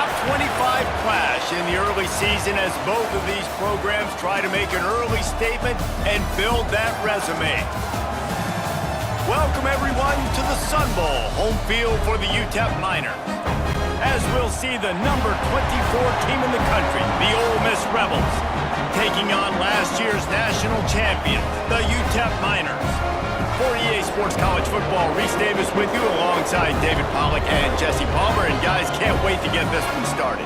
top 25 clash in the early season as both of these programs try to make an early statement and build that resume. Welcome everyone to the Sun Bowl, home field for the UTEP Miners. As we'll see the number 24 team in the country, the Ole Miss Rebels, taking on last year's national champion, the UTEP Miners. For EA Sports College Football, Reese Davis with you alongside David Pollack and Jesse Palmer. And guys, can't wait to get this one started.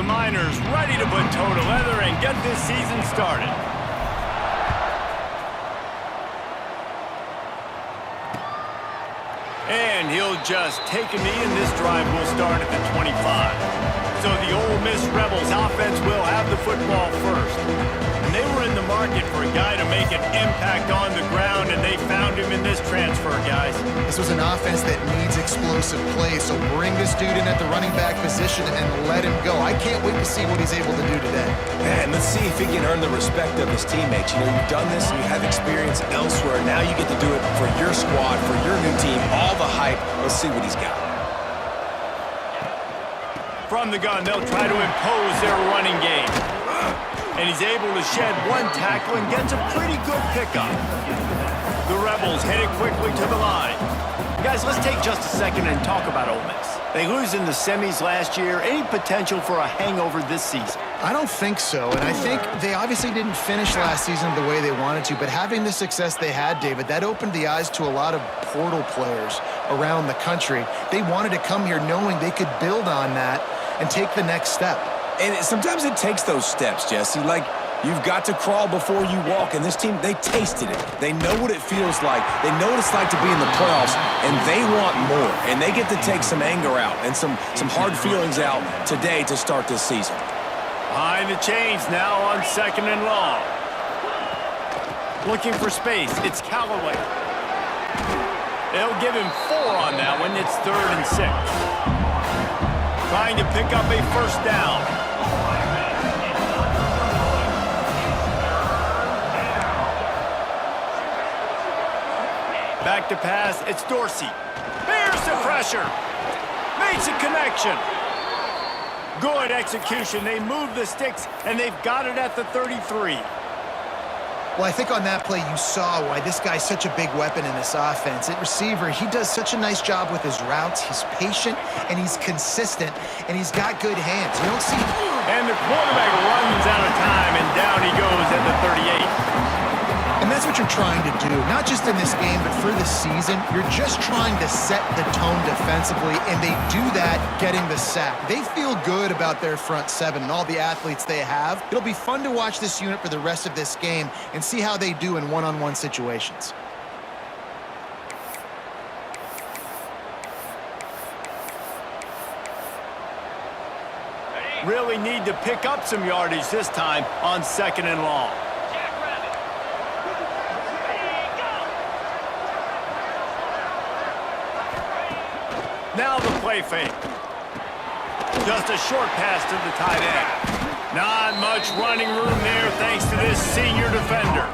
The Miners ready to put toe to leather and get this season started. And he'll just take a knee, and this drive will start at the 25. So the Ole Miss Rebels offense will have the football first. And they were in the market for a guy to make an impact on the ground, and they found him in this transfer, guys. This was an offense that needs explosive play, so bring this dude in at the running back position and let him go. I can't wait to see what he's able to do today. Man, let's see if he can earn the respect of his teammates. You know, you've done this and you have experience elsewhere. Now you get to do it for your squad, for your new team, all the hype. Let's see what he's got. From the gun, they'll try to impose their running game. And he's able to shed one tackle and gets a pretty good pickup. The Rebels headed quickly to the line. Guys, let's take just a second and talk about Ole Miss. They lose in the semis last year. Any potential for a hangover this season? I don't think so, and I think they obviously didn't finish last season the way they wanted to, but having the success they had, David, that opened the eyes to a lot of portal players around the country. They wanted to come here knowing they could build on that and take the next step. And sometimes it takes those steps, Jesse. Like, you've got to crawl before you walk. And this team, they tasted it. They know what it feels like. They know what it's like to be in the playoffs, and they want more. And they get to take some anger out and some hard feelings out today to start this season. Behind the chains now on 2nd and long. Looking for space. It's Callaway. They'll give him 4 on that one. It's 3rd and 6. Trying to pick up a first down. Back to pass, it's Dorsey. Here's the pressure. Makes a connection. Good execution. They move the sticks, and they've got it at the 33. Well, I think on that play you saw why this guy's such a big weapon in this offense. At receiver, he does such a nice job with his routes. He's patient, and he's consistent, and he's got good hands. You don't see... And the quarterback runs out of time, and down he goes at the 38. And that's what you're trying to do, not just in this game, but for the season. You're just trying to set the tone defensively, and they do that getting the sack. They feel good about their front seven and all the athletes they have. It'll be fun to watch this unit for the rest of this game and see how they do in one-on-one situations. Really need to pick up some yardage this time on 2nd and long. Now the play fake. Just a short pass to the tight end. Not much running room there thanks to this senior defender.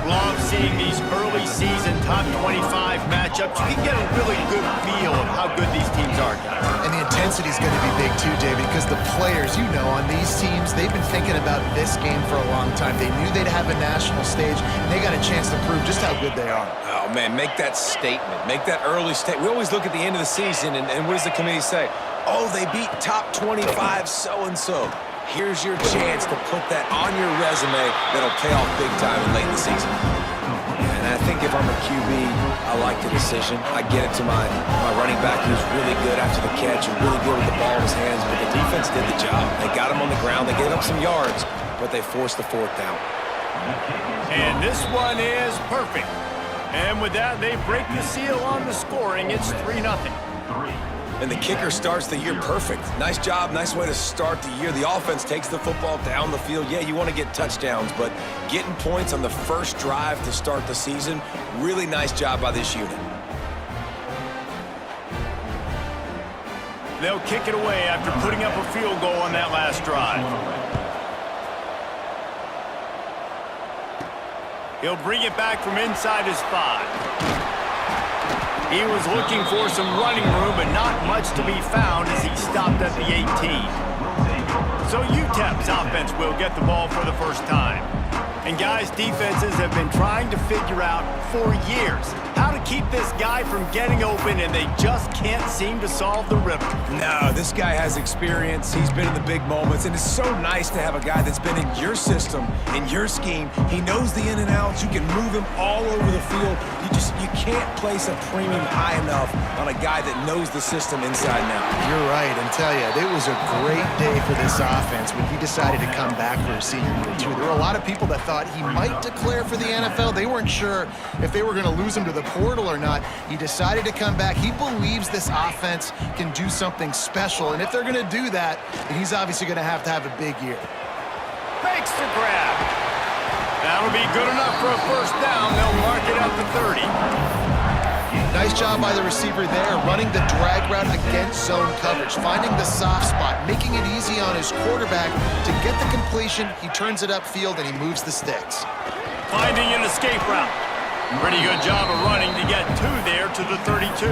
Love seeing these early season top 25 matchups. You can get a really good feel of how good these teams are, guys. And the intensity is going to be big too, David, because the players, you know, on these teams, they've been thinking about this game for a long time. They knew they'd have a national stage, and they got a chance to prove just how good they are. Oh, man, make that statement. Make that early statement. We always look at the end of the season, and what does the committee say? Oh, they beat top 25 so-and-so. Here's your chance to put that on your resume that'll pay off big time in late in the season. And I think if I'm a QB, I like the decision. I get it to my running back who's really good after the catch and really good with the ball in his hands, but the defense did the job. They got him on the ground. They gave up some yards, but they forced the 4th down. And this one is perfect. And with that, they break the seal on the scoring. It's 3-0. And the kicker starts the year perfect. Nice job, nice way to start the year. The offense takes the football down the field. Yeah, you want to get touchdowns, but getting points on the first drive to start the season, really nice job by this unit. They'll kick it away after putting up a field goal on that last drive. He'll bring it back from inside his 5. He was looking for some running room, but not much to be found as he stopped at the 18. So UTEP's offense will get the ball for the first time. And guys, defenses have been trying to figure out for years how to keep this guy from getting open, and they just can't seem to solve the rhythm. No, this guy has experience. He's been in the big moments, and it's so nice to have a guy that's been in your system, in your scheme. He knows the in and outs. You can move him all over the field. You can't place a premium high enough on a guy that knows the system inside and out. You're right, and tell you, it was a great day for this offense when he decided to come back for his senior year, too. There were a lot of people that thought he might declare for the NFL. They weren't sure if they were going to lose him to the portal or not. He decided to come back. He believes this offense can do something special, and if they're going to do that, then he's obviously going to have a big year. Makes the grab. That'll be good enough for a first down. They'll mark it at the 30. Nice job by the receiver there, running the drag route against zone coverage, finding the soft spot, making it easy on his quarterback to get the completion. He turns it upfield, and he moves the sticks. Finding an escape route. Pretty good job of running to get there to the 32.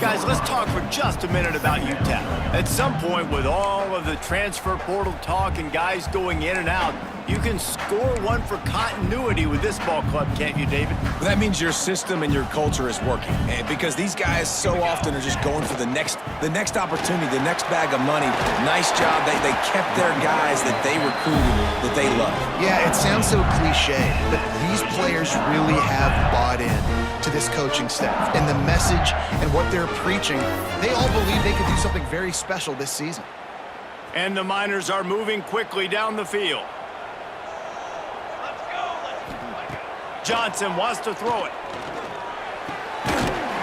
Guys, let's talk for just a minute about UTEP. At some point, with all of the transfer portal talk and guys going in and out, you can score one for continuity with this ball club, can't you, David? Well, that means your system and your culture is working. And because these guys so often are just going for the next opportunity, the next bag of money. Nice job. They kept their guys that they recruited, that they love. Yeah, it sounds so cliche, but these players really have bought in to this coaching staff and the message and what they're preaching. They all believe they could do something very special this season. And the Miners are moving quickly down the field. Johnson wants to throw it.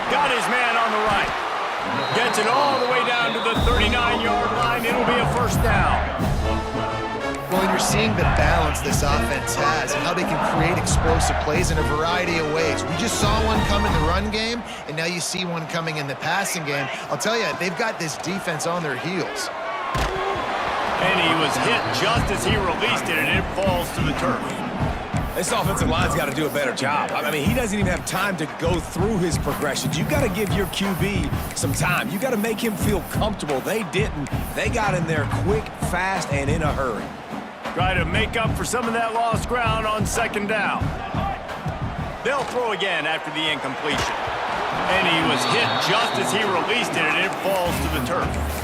Got his man on the right. Gets it all the way down to the 39-yard line. It'll be a first down. Well, and you're seeing the balance this offense has and how they can create explosive plays in a variety of ways. We just saw one come in the run game, and now you see one coming in the passing game. I'll tell you, they've got this defense on their heels. And he was hit just as he released it, and it falls to the turf. This offensive line's got to do a better job. I mean, he doesn't even have time to go through his progressions. You got to give your QB some time. You got to make him feel comfortable. They didn't. They got in there quick, fast, and in a hurry. Try to make up for some of that lost ground on second down. They'll throw again after the incompletion. And he was hit just as he released it, and it falls to the turf.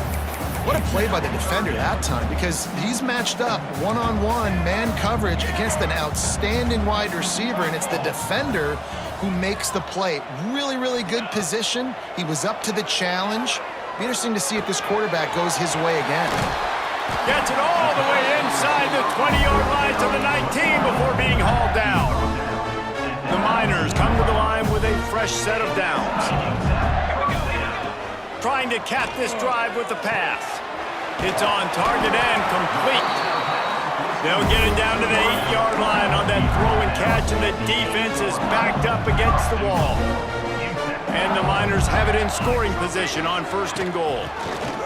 What a play by the defender that time, because he's matched up one-on-one man coverage against an outstanding wide receiver, and it's the defender who makes the play. Really, really good position. He was up to the challenge. Be interesting to see if this quarterback goes his way again. Gets it all the way inside the 20-yard line to the 19 before being hauled down. The Miners come to the line with a fresh set of downs. Trying to cap this drive with the pass. It's on target and complete. They'll get it down to the 8-yard line on that throw and catch, and the defense is backed up against the wall. And the Miners have it in scoring position on first and goal.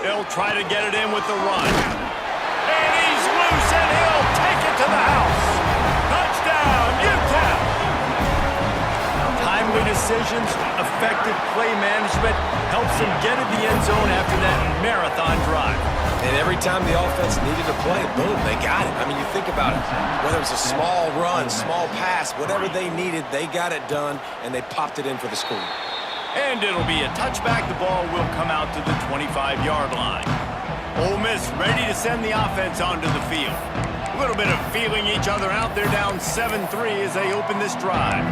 They'll try to get it in with the run. And he's loose, and he'll take it to the house. Touchdown, UTEP! Timely decisions, effective play management helps them get in the end zone after that marathon drive. And every time the offense needed a play, boom, they got it. I mean, you think about it. Whether it was a small run, small pass, whatever they needed, they got it done, and they popped it in for the score. And it'll be a touchback. The ball will come out to the 25-yard line. Ole Miss ready to send the offense onto the field. A little bit of feeling each other out. They're down 7-3 as they open this drive.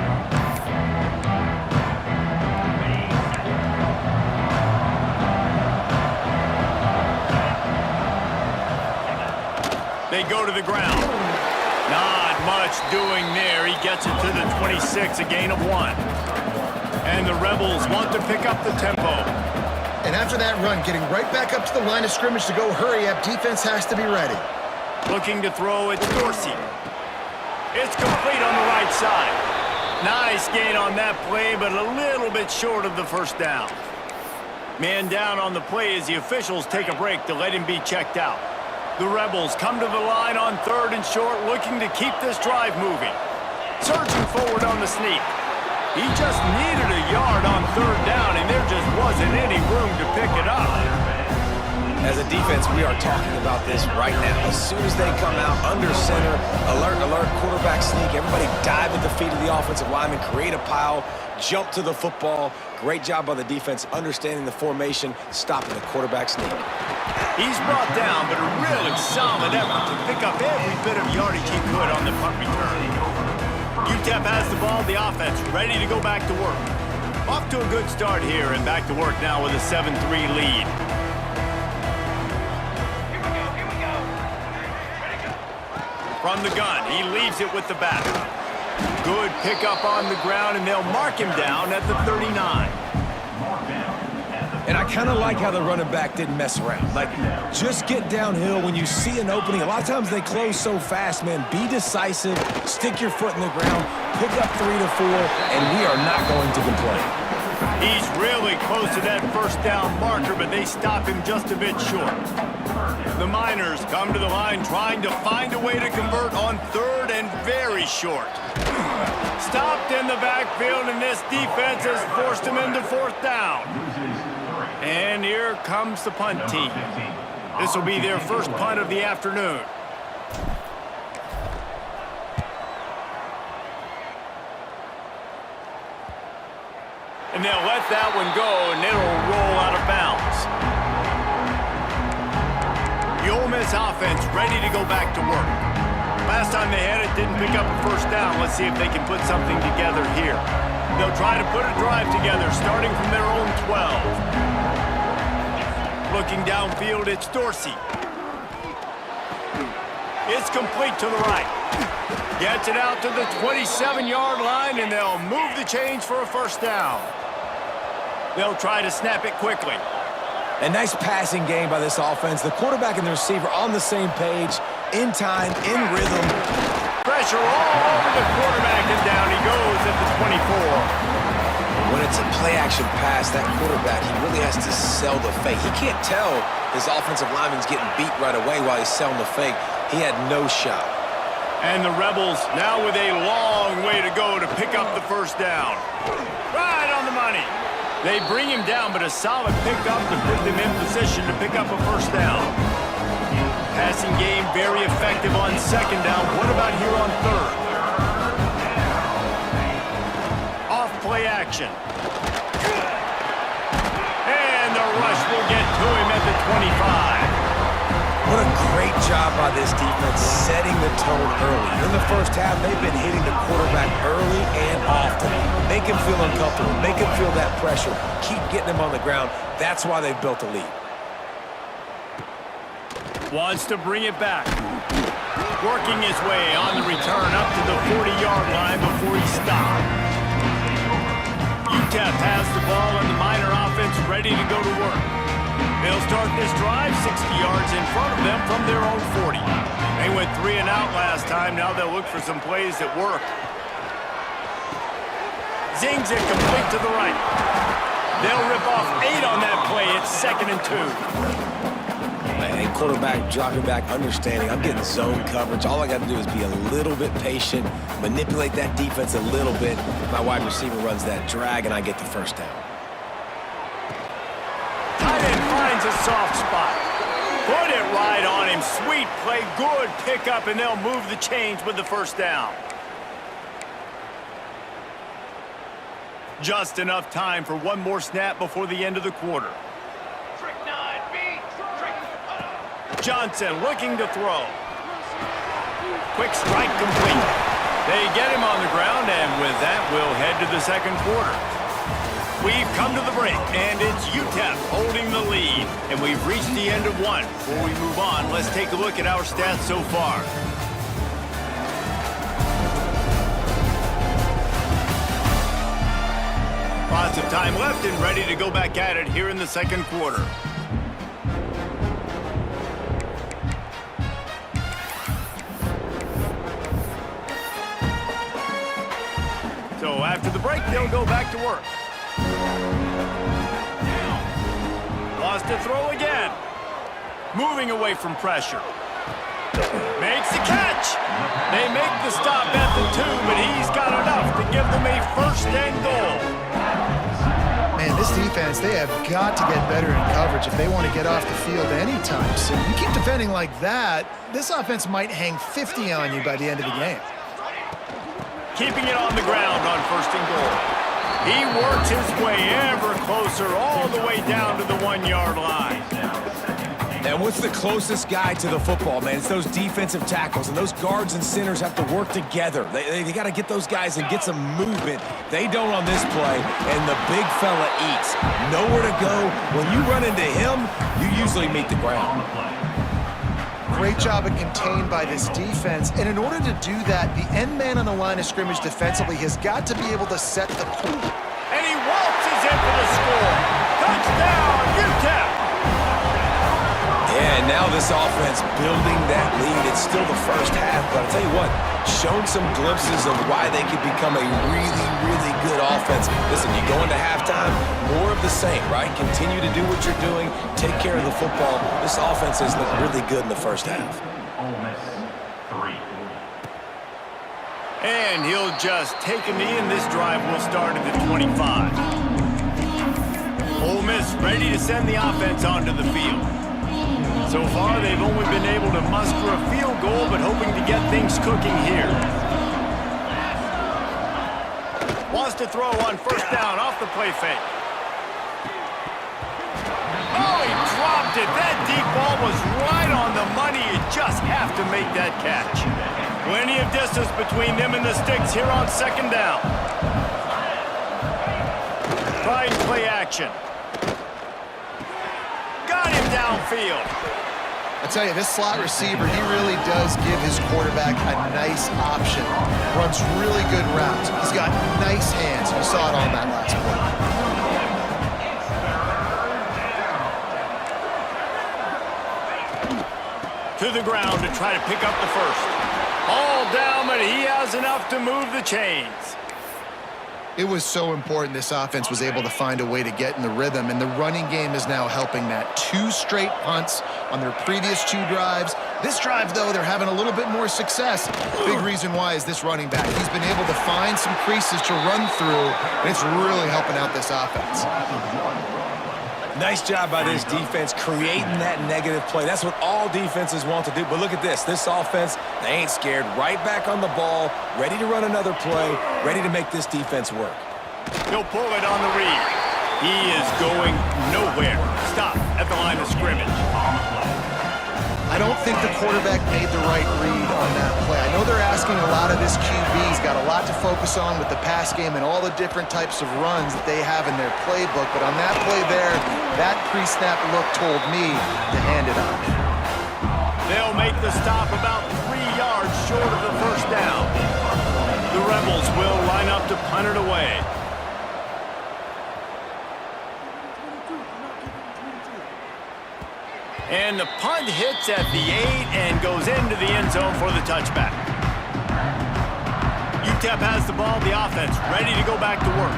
They go to the ground. Not much doing there. He gets it to the 26, a gain of 1. And the Rebels want to pick up the tempo. And after that run, getting right back up to the line of scrimmage to go hurry up, defense has to be ready. Looking to throw, it's Dorsey. It's complete on the right side. Nice gain on that play, but a little bit short of the first down. Man down on the play as the officials take a break to let him be checked out. The Rebels come to the line on third and short, looking to keep this drive moving. Surging forward on the sneak. He just needed a yard on third down, and there just wasn't any room to pick it up. As a defense, we are talking about this right now. As soon as they come out under center, alert, alert, quarterback sneak, everybody dive at the feet of the offensive lineman, create a pile, jump to the football. Great job by the defense understanding the formation, stopping the quarterback sneak. He's brought down, but a really solid effort to pick up every bit of yardage he could on the punt return. UTEP has the ball, the offense ready to go back to work. Off to a good start here and back to work now with a 7-3 lead. From the gun, he leaves it with the back. Good pickup on the ground, and they'll mark him down at the 39. And I kind of like how the running back didn't mess around. Like, just get downhill when you see an opening. A lot of times they close so fast, man. Be decisive, stick your foot in the ground, pick up 3 to 4, and we are not going to complain. He's really close to that first down marker, but they stop him just a bit short. The Miners come to the line trying to find a way to convert on third and very short. Stopped in the backfield, and this defense has forced him into fourth down. And here comes the punt team. This will be their first punt of the afternoon. And they'll let that one go, and it'll roll out of bounds. The Ole Miss offense ready to go back to work. Last time they had it, didn't pick up a first down. Let's see if they can put something together here. They'll try to put a drive together, starting from their own 12. Looking downfield, it's Dorsey. It's complete to the right. Gets it out to the 27-yard line, and they'll move the chains for a first down. They'll try to snap it quickly. A nice passing game by this offense. The quarterback and the receiver on the same page, in time, in rhythm. Pressure all over the quarterback, and down he goes at the 24. When it's a play-action pass, that quarterback, he really has to sell the fake. He can't tell his offensive lineman's getting beat right away while he's selling the fake. He had no shot. And the Rebels now with a long way to go to pick up the first down. Right on the money. They bring him down, but a solid pickup to put them in position to pick up a first down. Passing game very effective on second down. What about here on third? Off play action. And the rush will get to him at the 25. What a great job by this defense setting the tone early. In the first half, they've been hitting the quarterback early and often. Make him feel uncomfortable. Make him feel that pressure. Keep getting him on the ground. That's why they've built a lead. Wants to bring it back. Working his way on the return up to the 40-yard line before he stopped. UTEP has the ball and the Miner offense ready to go to work. They'll start this drive 60 yards in front of them from their own 40. They went 3 and out last time. Now they'll look for some plays that work. Zings it complete to the right. They'll rip off 8 on that play. It's 2nd and 2. And quarterback dropping back, understanding I'm getting zone coverage. All I got to do is be a little bit patient, manipulate that defense a little bit. My wide receiver runs that drag, and I get the first down. Tight end finds a soft spot. Put it right on him. Sweet play, good pickup, and they'll move the chains with the first down. Just enough time for one more snap before the end of the quarter. Tre9MB. Johnson looking to throw. Quick strike complete. They get him on the ground, and with that, we'll head to the second quarter. We've come to the break, and it's UTEP holding the lead. And we've reached the end of one. Before we move on, let's take a look at our stats so far. Lots of time left and ready to go back at it here in the second quarter. So after the break, they'll go back to work. Lost to throw again. Moving away from pressure. Makes the catch. They make the stop at the 2, but he's got enough to give them a 1st and goal. Man, This defense, they have got to get better in coverage if they want to get off the field anytime soon. You keep defending like that, this offense might hang 50 on you by the end of the game. Keeping it on the ground on 1st and goal. He works his way ever closer all the way down to the 1-yard line. And what's the closest guy to the football, man? It's those defensive tackles, and those guards and centers have to work together. They got to get those guys and get some movement. They don't on this play, and the big fella eats. Nowhere to go. When you run into him, you usually meet the ground. Great job of contained by this defense. And in order to do that, the end man on the line of scrimmage defensively has got to be able to set the pool. And he waltzes in for the score. Touchdown, UTEP! Yeah, and now this offense building that lead. It's still the first half, but I'll tell you what, shown some glimpses of why they could become a really, really good offense. Listen, you go into halftime, more of the same, right? Continue to do what you're doing, take care of the football. This offense has looked really good in the first half. And he'll just take a knee, and this drive will start at the 25. Ole Miss ready to send the offense onto the field. So far, they've only been able to muster a field goal, but hoping to get things cooking here. Wants to throw on 1st down off the play fake. Oh, he dropped it. That deep ball was right on the money. You just have to make that catch. Plenty of distance between them and the sticks here on 2nd down. Trying play action. Got him downfield. I tell you, this slot receiver, he really does give his quarterback a nice option. Runs really good routes. He's got nice hands. You saw it on that last play. To the ground to try to pick up the first. All down, but he has enough to move the chains. It was so important this offense was able to find a way to get in the rhythm, and the running game is now helping that. 2 straight punts on their previous 2 drives. This drive, though, they're having a little bit more success. Big reason why is this running back. He's been able to find some creases to run through, and it's really helping out this offense. Nice job by this defense creating that negative play. That's what all defenses want to do. But look at this. This offense, they ain't scared. Right back on the ball, ready to run another play, ready to make this defense work. He'll pull it on the read. He is going nowhere. Stop at the line of scrimmage. I don't think the quarterback made the right read on that play. I know they're asking a lot of this QB. He's got a lot to focus on with the pass game and all the different types of runs that they have in their playbook. But on that play there, that pre-snap look told me to hand it off. They'll make the stop about 3 yards short of the 1st down. The Rebels will line up to punt it away. And the punt hits at the 8 and goes into the end zone for the touchback. UTEP has the ball, the offense ready to go back to work.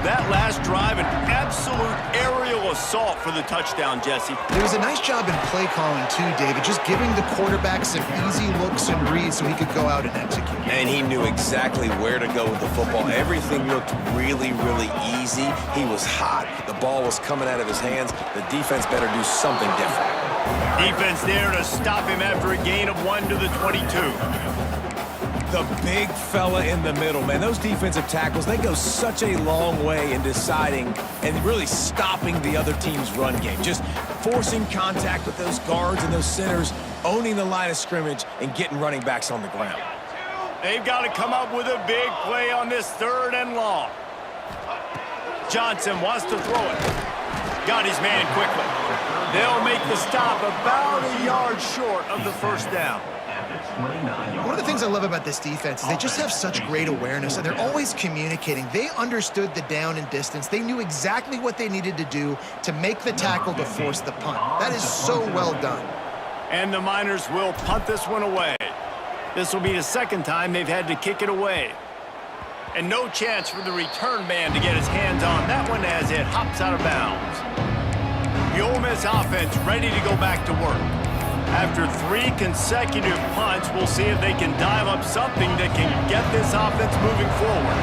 That last drive, an absolute aerial assault for the touchdown, Jesse. There was a nice job in play calling too, David, just giving the quarterback some easy looks and reads so he could go out and execute. And he knew exactly where to go with the football. Everything looked really, really easy. He was hot. The ball was coming out of his hands. The defense better do something different. Defense there to stop him after a gain of 1 to the 22. The big fella in the middle, man. Those defensive tackles, they go such a long way in deciding and really stopping the other team's run game. Just forcing contact with those guards and those centers, owning the line of scrimmage, and getting running backs on the ground. They've got to come up with a big play on this 3rd and long. Johnson wants to throw it. Got his man quickly. They'll make the stop about a yard short of the 1st down. One of the things I love about this defense is they just have such great awareness, and they're always communicating. They understood the down and distance. They knew exactly what they needed to do to make the tackle to force the punt. That is so well done. And the Miners will punt this one away. This will be the 2nd time they've had to kick it away. And no chance for the return man to get his hands on that one as it hops out of bounds. The Ole Miss offense ready to go back to work. After 3 consecutive punts, we'll see if they can dial up something that can get this offense moving forward.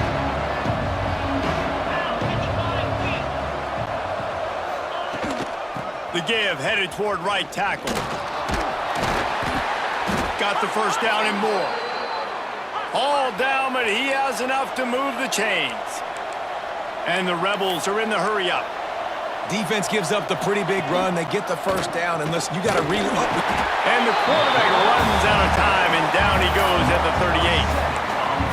The give headed toward right tackle. Got the first down and more. All down, but he has enough to move the chains. And the Rebels are in the hurry-up. Defense gives up the pretty big run. They get the first down, and listen, you got to read. And the quarterback runs out of time, and down he goes at the 38.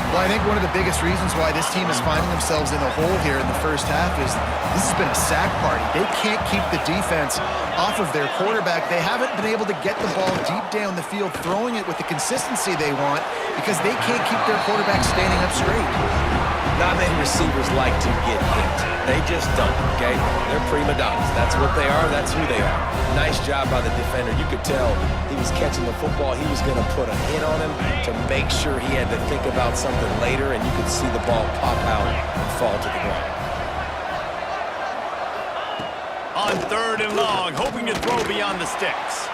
Well, I think one of the biggest reasons why this team is finding themselves in a hole here in the first half is this has been a sack party. They can't keep the defense off of their quarterback. They haven't been able to get the ball deep down the field, throwing it with the consistency they want because they can't keep their quarterback standing up straight. Not many receivers like to get hit. They just don't, okay? They're prima donnas. That's what they are. That's who they are. Nice job by the defender. You could tell he was catching the football. He was going to put a hit on him to make sure he had to think about something later, and you could see the ball pop out and fall to the ground. On 3rd and long, hoping to throw beyond the sticks.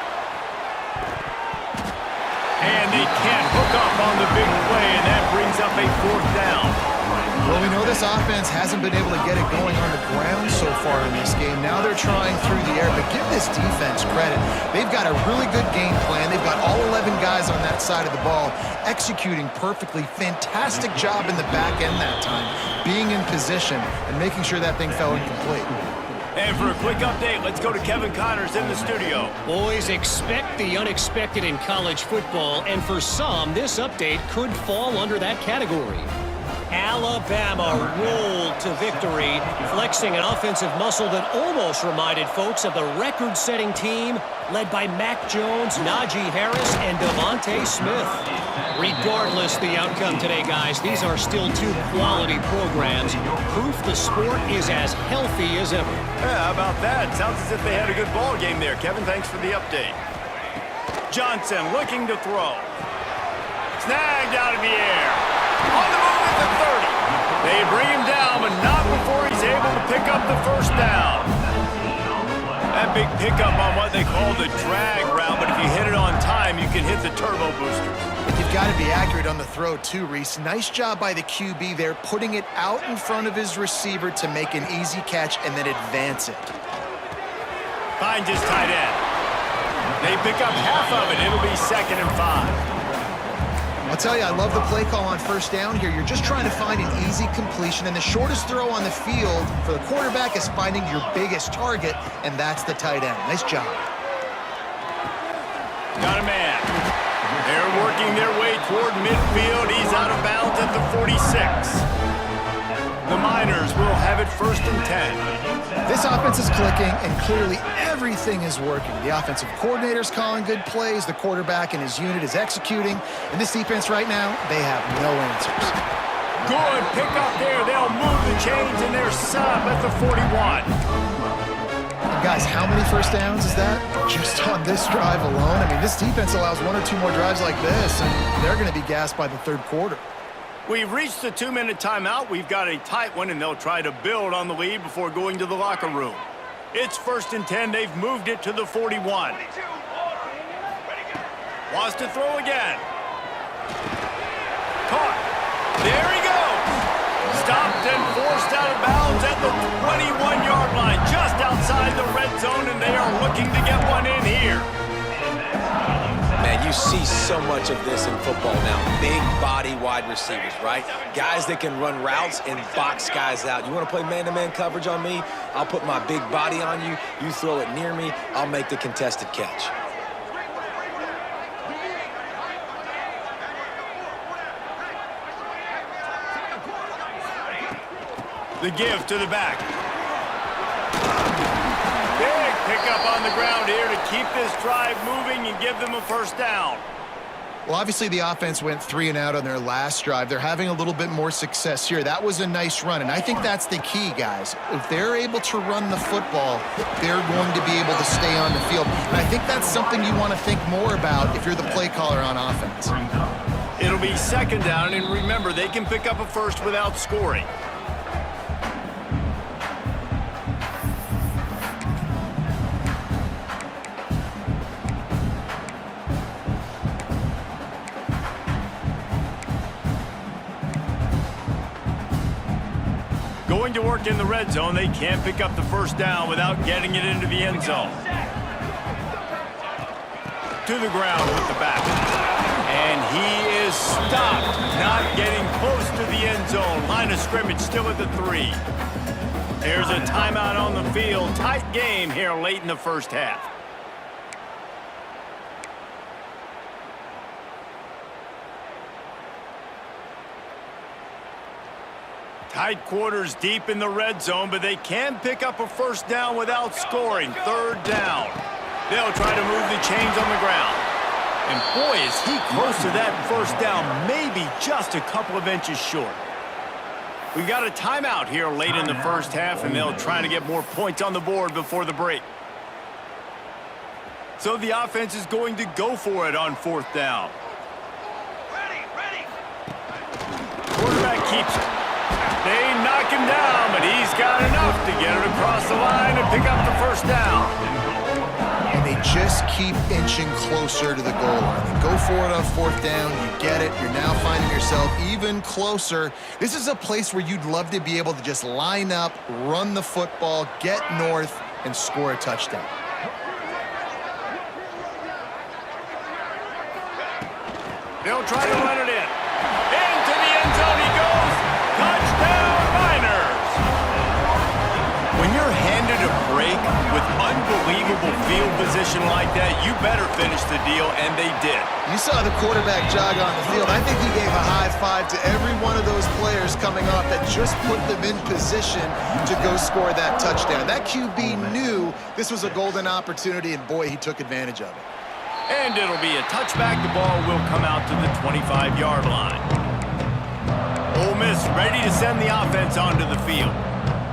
And they can't hook up on the big play, and that brings up a 4th down. Well, we know this offense hasn't been able to get it going on the ground so far in this game. Now they're trying through the air, but give this defense credit. They've got a really good game plan. They've got all 11 guys on that side of the ball executing perfectly. Fantastic job in the back end that time, being in position and making sure that thing fell incomplete. And for a quick update, let's go to Kevin Connors in the studio. Boys, expect the unexpected in college football, and for some, this update could fall under that category. Alabama rolled to victory, flexing an offensive muscle that almost reminded folks of the record-setting team led by Mac Jones, Najee Harris, and Devontae Smith. Regardless the outcome today, guys, these are still two quality programs. Proof the sport is as healthy as ever. Yeah, how about that? Sounds as if they had a good ball game there. Kevin, thanks for the update. Johnson looking to throw. Snagged out of the air. On the move at the 30. They bring him down, but not before he's able to pick up the first down. That big pickup on what they call the drag route, but if you hit it on time, you can hit the turbo boosters. You've got to be accurate on the throw, too, Reese. Nice job by the QB there, putting it out in front of his receiver to make an easy catch and then advance it. Finds his tight end. They pick up half of it. It'll be 2nd and 5. I'll tell you, I love the play call on first down here. You're just trying to find an easy completion, and the shortest throw on the field for the quarterback is finding your biggest target, and that's the tight end. Nice job. Got a man. They're working their way toward midfield. He's out of bounds at the 46. The Miners will have it 1st and 10. This offense is clicking, and clearly everything is working. The offensive coordinator's calling good plays. The quarterback and his unit is executing. And this defense right now, they have no answers. Good pickup there. They'll move the chains, and they're set up at the 41. And guys, how many first downs is that? Just on this drive alone? I mean, this defense allows 1 or 2 more drives like this, and they're going to be gassed by the 3rd quarter. We've reached the 2-minute timeout. We've got a tight one, and they'll try to build on the lead before going to the locker room. It's 1st and 10. They've moved it to the 41. Wants to throw again. Caught. There he goes. Stopped and forced out of bounds at the 21-yard line, just outside the red zone, and they are looking to get one in here. Man, you see so much of this in football now. Big body wide receivers, right? Guys that can run routes and box guys out. You want to play man-to-man coverage on me? I'll put my big body on you. You throw it near me, I'll make the contested catch. The give to the back. Big pickup on the ground here to keep this drive moving and give them a first down. Well, obviously the offense went 3 and out on their last drive. They're having a little bit more success here. That was a nice run, and I think that's the key, guys. If they're able to run the football, they're going to be able to stay on the field. And I think that's something you want to think more about if you're the play caller on offense. It'll be 2nd down, and remember, they can pick up a first without scoring. Going to work in the red zone. They can't pick up the first down without getting it into the end zone. to the ground with the back. And he is stopped, not getting close to the end zone. Line of scrimmage still at the 3. There's a timeout on the field. Tight game here late in the first half. Tight quarters deep in the red zone, but they can pick up a first down without scoring. Third down. They'll try to move the chains on the ground. And boy, is he close to that first down, maybe just a couple of inches short. We got a timeout here late in the first half, and they'll try to get more points on the board before the break. So the offense is going to go for it on fourth down. Quarterback keeps it. They knock him down, but he's got enough to get it across the line and pick up the first down. And they just keep inching closer to the goal line. They go for it on fourth down, you get it, you're now finding yourself even closer. This is a place where you'd love to be able to just line up, run the football, get north, and score a touchdown. They'll try to run it in. Into the end zone he goes. Touchdown, Niners! When you're handed a break with unbelievable field position like that, you better finish the deal, and they did. You saw the quarterback jog on the field. I think he gave a high five to every one of those players coming off that just put them in position to go score that touchdown. That QB knew this was a golden opportunity, and boy, he took advantage of it. And it'll be a touchback. The ball will come out to the 25-yard line. Ole Miss ready to send the offense onto the field.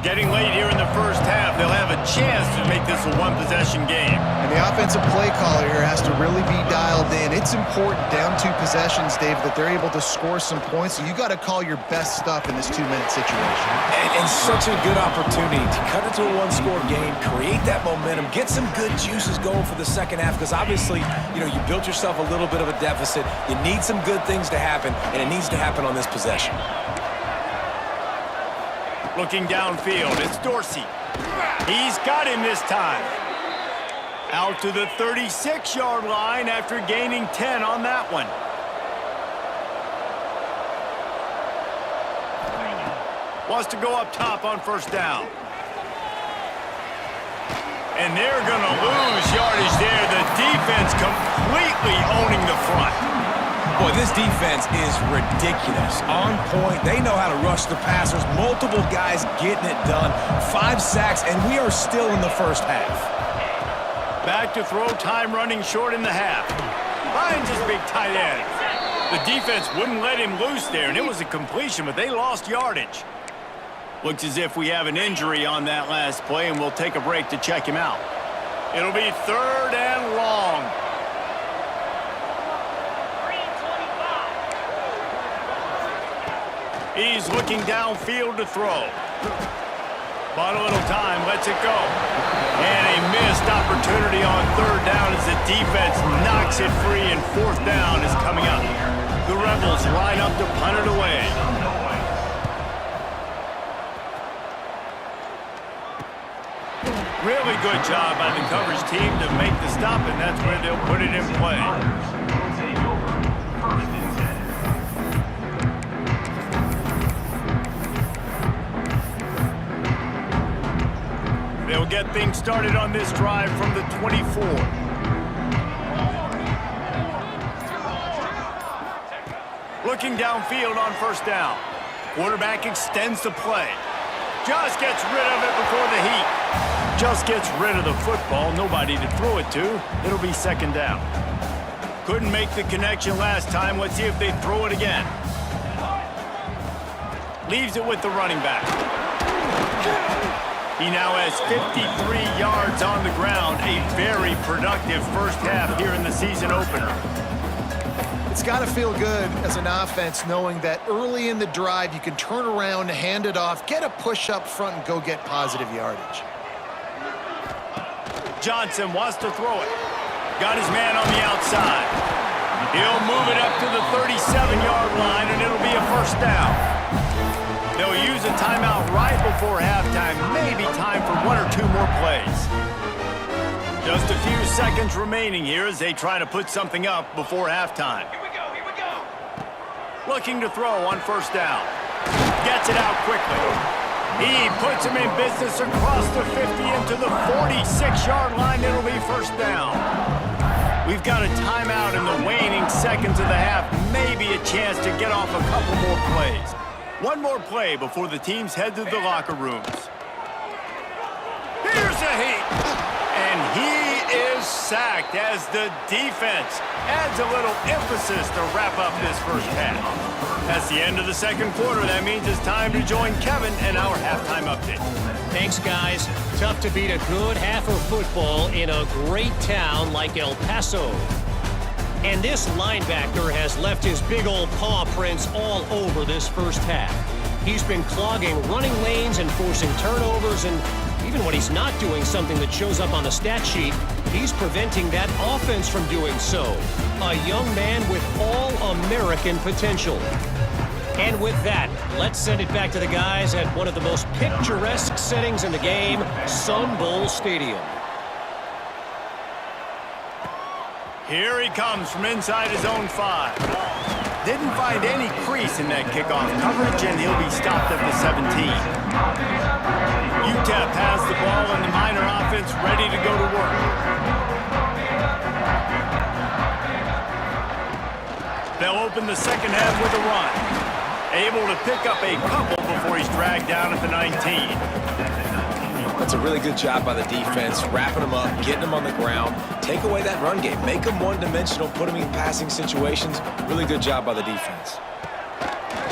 Getting late here in the first half, they'll have a chance to make this a one-possession game. And the offensive play caller here has to really be dialed in. It's important down 2 possessions, Dave, that they're able to score some points. So you got to call your best stuff in this 2-minute situation. And such a good opportunity to cut it to a one-score game, create that momentum, get some good juices going for the second half, because obviously, you built yourself a little bit of a deficit. You need some good things to happen, and it needs to happen on this possession. Looking downfield, it's Dorsey. He's got him this time. Out to the 36-yard line after gaining 10 on that one. Wants to go up top on first down. And they're going to lose yardage there. The defense completely owning the front. Boy, this defense is ridiculous. On point. They know how to rush the passers. Multiple guys getting it done. 5 sacks, and we are still in the first half. Back to throw, time running short in the half. Finds his big tight end. The defense wouldn't let him loose there, and it was a completion, but they lost yardage. Looks as if we have an injury on that last play, and we'll take a break to check him out. It'll be 3rd and long. He's looking downfield to throw. Bought a little time, lets it go. And a missed opportunity on 3rd down as the defense knocks it free, and 4th down is coming up. The Rebels line up to punt it away. Really good job by the coverage team to make the stop, and that's where they'll put it in play. They'll get things started on this drive from the 24. Looking downfield on 1st down. Quarterback extends the play. Just gets rid of it before the heat. Just gets rid of the football. Nobody to throw it to. It'll be 2nd down. Couldn't make the connection last time. Let's see if they throw it again. Leaves it with the running back. He now has 53 yards on the ground. A very productive first half here in the season opener. It's got to feel good as an offense knowing that early in the drive you can turn around, hand it off, get a push up front, and go get positive yardage. Johnson wants to throw it. Got his man on the outside. He'll move it up to the 37-yard line, and it'll be a 1st down. They'll use a timeout right before halftime. Maybe time for 1 or 2 more plays. Just a few seconds remaining here as they try to put something up before halftime. Here we go. Looking to throw on first down. Gets it out quickly. He puts him in business across the 50 into the 46-yard line. It'll be first down. We've got a timeout in the waning seconds of the half. Maybe a chance to get off a couple more plays. One more play before the teams head to the locker rooms. Here's a heat. And he is sacked as the defense adds a little emphasis to wrap up this first half. That's the end of the second quarter. That means it's time to join Kevin and our halftime update. Thanks, guys. Tough to beat a good half of football in a great town like El Paso. And this linebacker has left his big old paw prints all over this first half. He's been clogging running lanes and forcing turnovers, and even when he's not doing something that shows up on the stat sheet, he's preventing that offense from doing so. A young man with all-American potential. And with that, let's send it back to the guys at one of the most picturesque settings in the game, Sun Bowl Stadium. Here he comes from inside his own 5. Didn't find any crease in that kickoff coverage, and he'll be stopped at the 17. UTEP has the ball, and the Miner offense ready to go to work. They'll open the second half with a run. Able to pick up a couple before he's dragged down at the 19. That's a really good job by the defense, wrapping them up, getting them on the ground, take away that run game, make them one-dimensional, put them in passing situations. Really good job by the defense.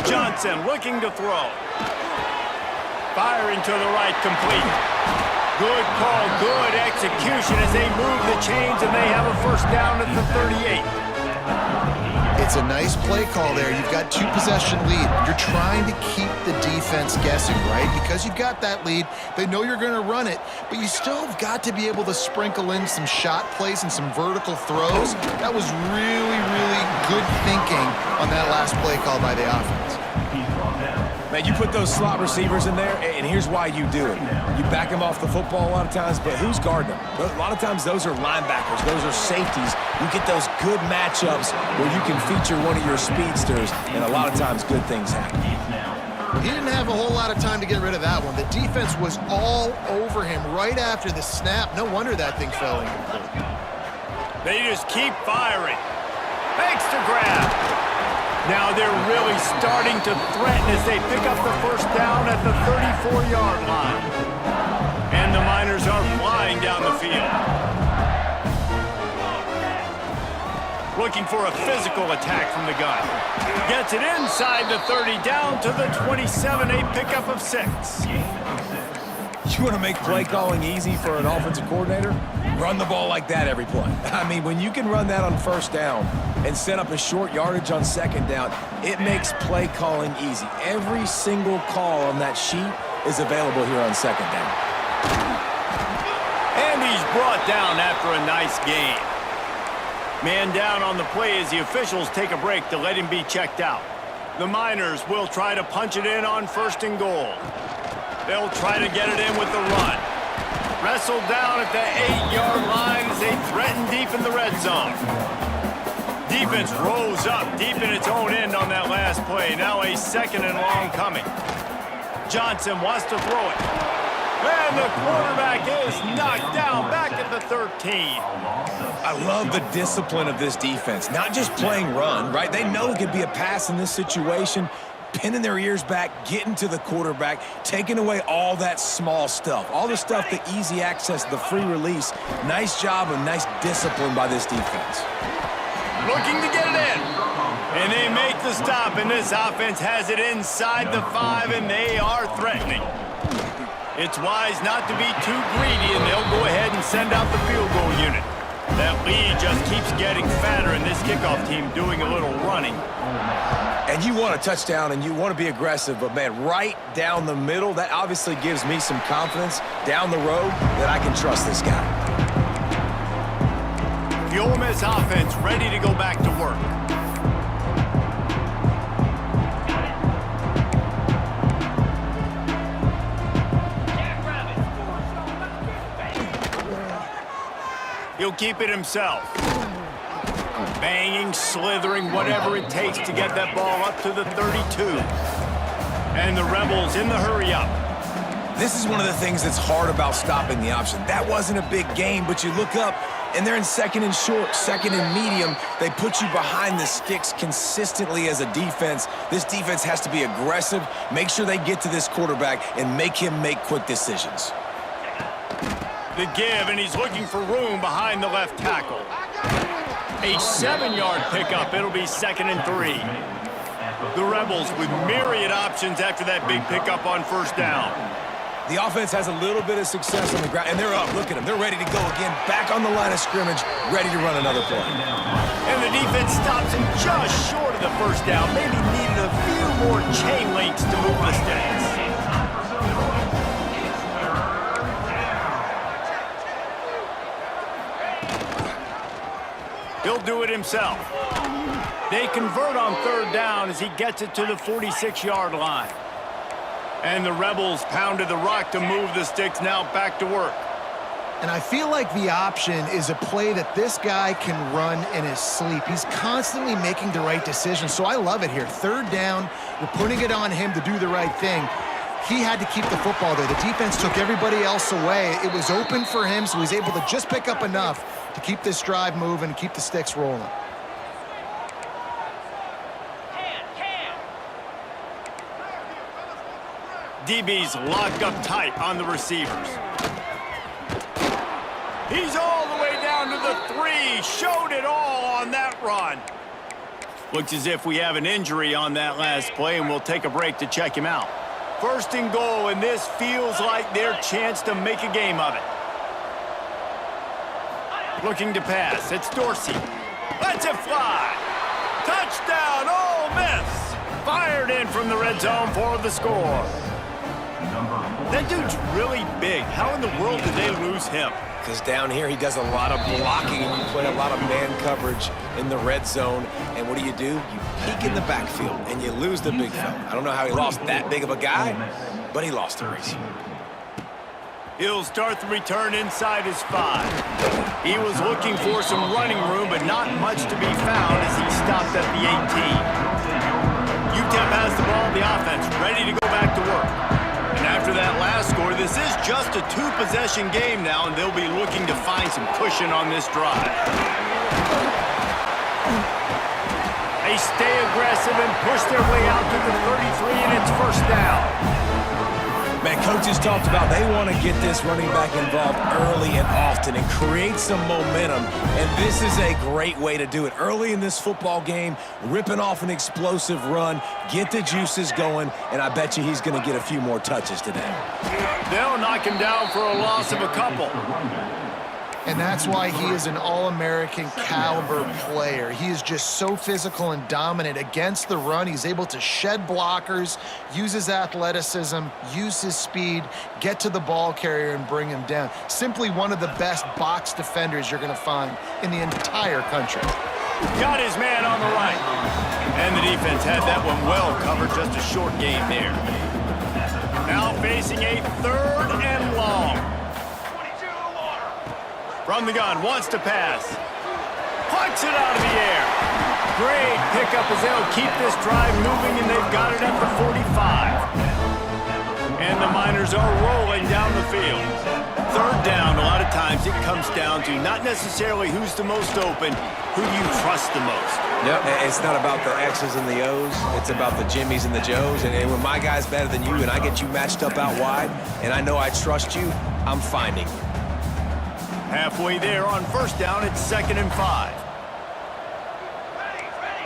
Johnson looking to throw. Firing to the right, complete. Good call, good execution as they move the chains, and they have a first down at the 38. It's a nice play call there. You've got 2-possession lead. You're trying to keep the defense guessing, right? Because you've got that lead. They know you're going to run it, but you still have got to be able to sprinkle in some shot plays and some vertical throws. That was really, really good thinking on that last play call by the offense. Man, you put those slot receivers in there, and here's why you do it. You back them off the football a lot of times, but who's guarding them? A lot of times those are linebackers. Those are safeties. You get those good matchups where you can feature one of your speedsters, and a lot of times good things happen. He didn't have a whole lot of time to get rid of that one. The defense was all over him right after the snap. No wonder that thing fell incomplete. They just keep firing. Thanks to grab. Now they're really starting to threaten as they pick up the first down at the 34-yard line. And the Miners are flying down the field. Looking for a physical attack from the gun. Gets it inside the 30, down to the 27, a pickup of 6. You want to make play calling easy for an offensive coordinator? Run the ball like that every play. I mean, when you can run that on first down and set up a short yardage on second down, it makes play calling easy. Every single call on that sheet is available here on second down. And he's brought down after a nice gain. Man down on the play as the officials take a break to let him be checked out. The Miners will try to punch it in on first and goal. They'll try to get it in with the run. Wrestled down at the 8-yard line as they threaten deep in the red zone. Defense rose up deep in its own end on that last play. Now a second and long coming. Johnson wants to throw it. And the quarterback is knocked down back at the 13. I love the discipline of this defense. Not just playing run, right? They know it could be a pass in this situation. Pinning their ears back, getting to the quarterback, taking away all that small stuff. All the stuff, the easy access, the free release. Nice job and nice discipline by this defense. Looking to get it in. And they make the stop, and this offense has it inside the 5, and they are threatening. It's wise not to be too greedy, and they'll go ahead and send out the field goal unit. That lead just keeps getting fatter, and this kickoff team doing a little running. And you want a touchdown, and you want to be aggressive, but, man, right down the middle, that obviously gives me some confidence down the road that I can trust this guy. The Ole Miss offense ready to go back to work. He'll keep it himself. Banging, slithering, whatever it takes to get that ball up to the 32. And the Rebels in the hurry-up. This is one of the things that's hard about stopping the option. That wasn't a big game, but you look up, and they're in second and short, second and medium. They put you behind the sticks consistently as a defense. This defense has to be aggressive, make sure they get to this quarterback, and make him make quick decisions. The give, and he's looking for room behind the left tackle. A 7-yard pickup. It'll be 2nd and 3. The Rebels with myriad options after that big pickup on first down. The offense has a little bit of success on the ground, and they're up. Look at them. They're ready to go again, back on the line of scrimmage, ready to run another play. And the defense stops him just short of the first down. Maybe needed a few more chain links to move the stakes. He'll do it himself. They convert on third down as he gets it to the 46-yard line. And the Rebels pounded the rock to move the sticks, now back to work. And I feel like the option is a play that this guy can run in his sleep. He's constantly making the right decision, so I love it here. Third down, we're putting it on him to do the right thing. He had to keep the football there. The defense took everybody else away. It was open for him, so he's able to just pick up enough to keep this drive moving and keep the sticks rolling. DB's locked up tight on the receivers. He's all the way down to the 3. Showed it all on that run. Looks as if we have an injury on that last play, and we'll take a break to check him out. 1st and goal, and this feels like their chance to make a game of it. Looking to pass. It's Dorsey. Lets it fly. Touchdown, Ole Miss. Fired in from the red zone for the score. That dude's really big. How in the world did they lose him? Because down here he does a lot of blocking, and you play a lot of man coverage in the red zone. And what do? You peek in the backfield, and you lose the big fella. I don't know how he lost that big of a guy, but he lost the race. He'll start the return inside his 5. He was looking for some running room, but not much to be found as he stopped at the 18. UTEP has the ball, the offense ready to go back to work. And after that last score, this is just a 2-possession game now, and they'll be looking to find some cushion on this drive. They stay aggressive and push their way out to the 33, and it's first down. Man, coaches talked about they want to get this running back involved early and often and create some momentum, and this is a great way to do it. Early in this football game, ripping off an explosive run, get the juices going, and I bet you he's going to get a few more touches today. They'll knock him down for a loss of a couple. And that's why he is an All-American caliber player. He is just so physical and dominant against the run. He's able to shed blockers, use his athleticism, use his speed, get to the ball carrier and bring him down. Simply one of the best box defenders you're going to find in the entire country. Got his man on the right. And the defense had that one well covered, just a short game there. Now facing a 3rd and long. From the gun, wants to pass. Punts it out of the air. Great pickup as they'll keep this drive moving, and they've got it at the 45. And the Miners are rolling down the field. 3rd down, a lot of times it comes down to not necessarily who's the most open, who do you trust the most. Yep, it's not about the X's and the O's. It's about the Jimmys and the Joes. And when my guy's better than you and I get you matched up out wide, and I know I trust you, I'm finding you. Halfway there on first down, it's 2nd and 5.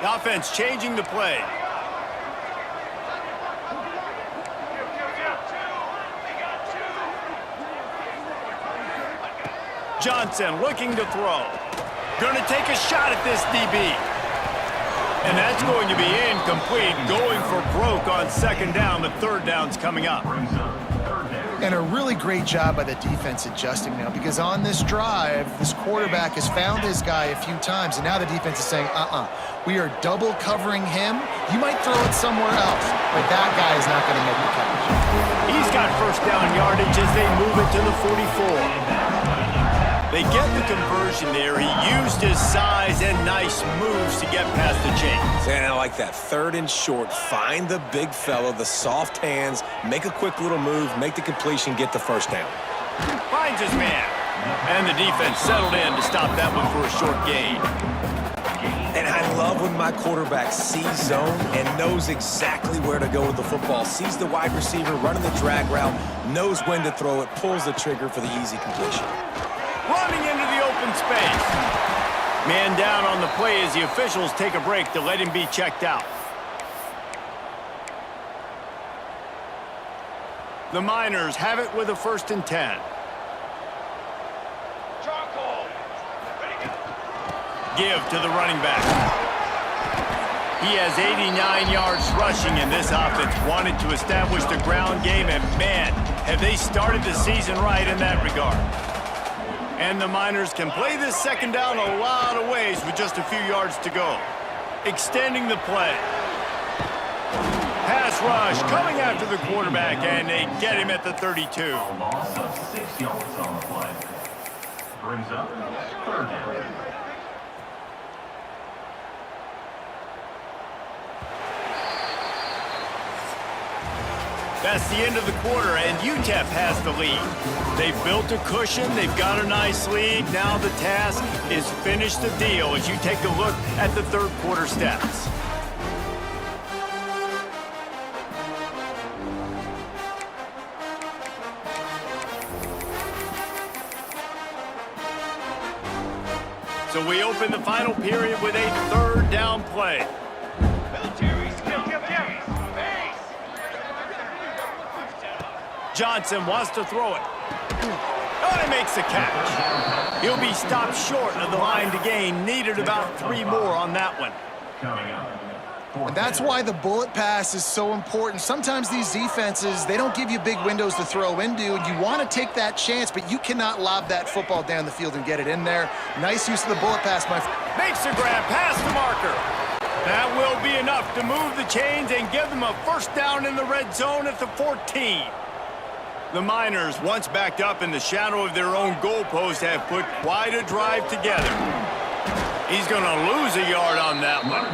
The offense changing the play. Johnson looking to throw. Going to take a shot at this DB. And that's going to be incomplete. Going for broke on 2nd down. The 3rd down's coming up. And a really great job by the defense adjusting now, because on this drive, this quarterback has found his guy a few times, and now the defense is saying, we are double covering him. You might throw it somewhere else, but that guy is not going to make the catch. He's got first down yardage as they move it to the 44. They get the conversion there. He used his size and nice moves to get past the chains. And I like that. 3rd and short. Find the big fella, the soft hands, make a quick little move, make the completion, get the first down. Finds his man. And the defense settled in to stop that one for a short gain. And I love when my quarterback sees zone and knows exactly where to go with the football. Sees the wide receiver running the drag route, knows when to throw it, pulls the trigger for the easy completion. Running into the open space. Man down on the play as the officials take a break to let him be checked out. The Miners have it with a 1st and 10. Give to the running back. He has 89 yards rushing, and this offense wanted to establish the ground game, and man, have they started the season right in that regard. And the Miners can play this 2nd down a lot of ways with just a few yards to go. Extending the play. Pass rush coming after the quarterback, and they get him at the 32. A loss of 6 yards on the play. Brings up 3rd down. That's the end of the quarter, and UTEP has the lead. They've built a cushion. They've got a nice lead. Now the task is finish the deal as you take a look at the 3rd quarter stats. So we open the final period with a 3rd down play. Johnson wants to throw it. Oh, he makes the catch. He'll be stopped short of the line to gain. Needed about 3 more on that one. And that's why the bullet pass is so important. Sometimes these defenses, they don't give you big windows to throw into, and you want to take that chance, but you cannot lob that football down the field and get it in there. Nice use of the bullet pass, my friend. Makes the grab past the marker. That will be enough to move the chains and give them a 1st down in the red zone at the 14. The Miners, once backed up in the shadow of their own goalpost, have put quite a drive together. He's going to lose a yard on that one.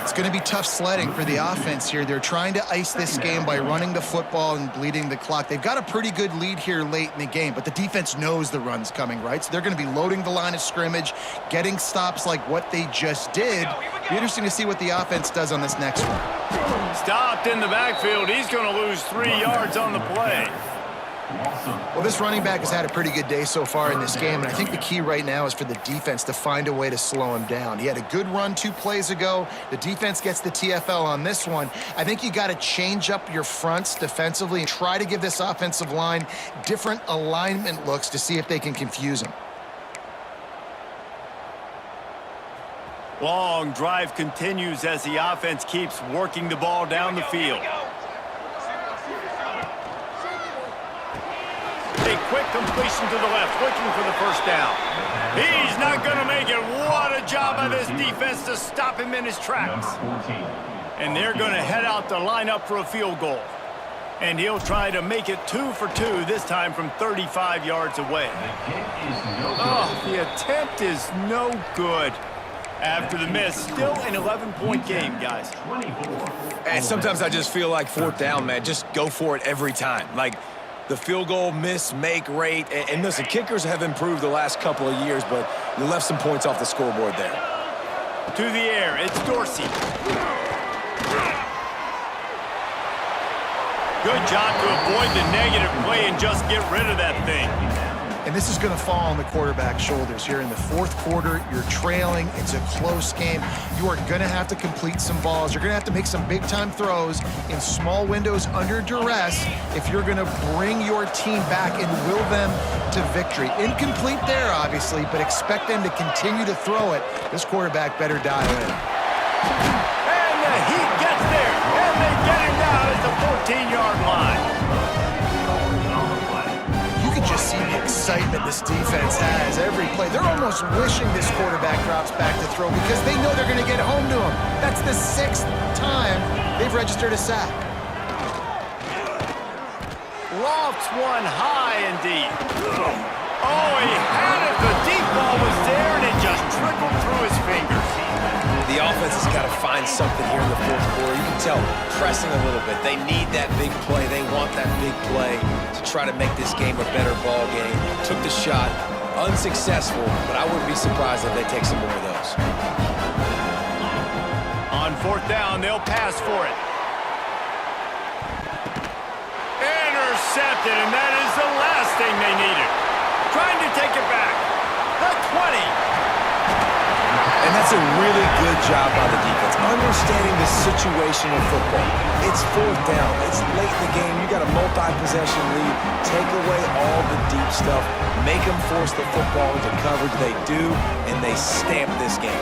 It's going to be tough sledding for the offense here. They're trying to ice this game by running the football and bleeding the clock. They've got a pretty good lead here late in the game, but the defense knows the run's coming, right? So they're going to be loading the line of scrimmage, getting stops like what they just did. Be interesting to see what the offense does on this next one. Stopped in the backfield. He's going to lose 3 yards on the play. Well, this running back has had a pretty good day so far in this game, and I think the key right now is for the defense to find a way to slow him down. He had a good run 2 plays ago. The defense gets the TFL on this one. I think you got to change up your fronts defensively and try to give this offensive line different alignment looks to see if they can confuse him. Long drive continues as the offense keeps working the ball down the field. A quick completion to the left, looking for the 1st down. He's not going to make it. What a job by this defense to stop him in his tracks. And they're going to head out to line up for a field goal. And he'll try to make it 2 for 2, this time from 35 yards away. Oh, the attempt is no good. After the miss, still an 11-point game, guys. And sometimes I just feel like 4th down, man, just go for it every time. Like, the field goal miss-make rate. And listen, kickers have improved the last couple of years, but you left some points off the scoreboard there. To the air, it's Dorsey. Good job to avoid the negative play and just get rid of that thing. And this is going to fall on the quarterback's shoulders here in the 4th quarter. You're trailing. It's a close game. You are going to have to complete some balls. You're going to have to make some big-time throws in small windows under duress if you're going to bring your team back and will them to victory. Incomplete there, obviously, but expect them to continue to throw it. This quarterback better dial in. And the Heat gets there, and they get him down at the 14-yard line. Just see the excitement this defense has every play. They're almost wishing this quarterback drops back to throw because they know they're going to get home to him. That's the 6th time they've registered a sack. Lofts one high and deep. Oh, he had it. The deep ball was there, and it just trickled through his fingers. The offense has got to find something here in the fourth quarter. You can tell, pressing a little bit. They need that big play. They want that big play to try to make this game a better ball game. Took the shot, unsuccessful, but I wouldn't be surprised if they take some more of those. On fourth down, they'll pass for it. Intercepted, and that is the last thing they needed. Trying to take it back. The 20. And that's a really good job by the defense, understanding the situation of football. It's fourth down. It's late in the game. You got a multi-possession lead. Take away all the deep stuff. Make them force the football into coverage. They do, and they stamp this game.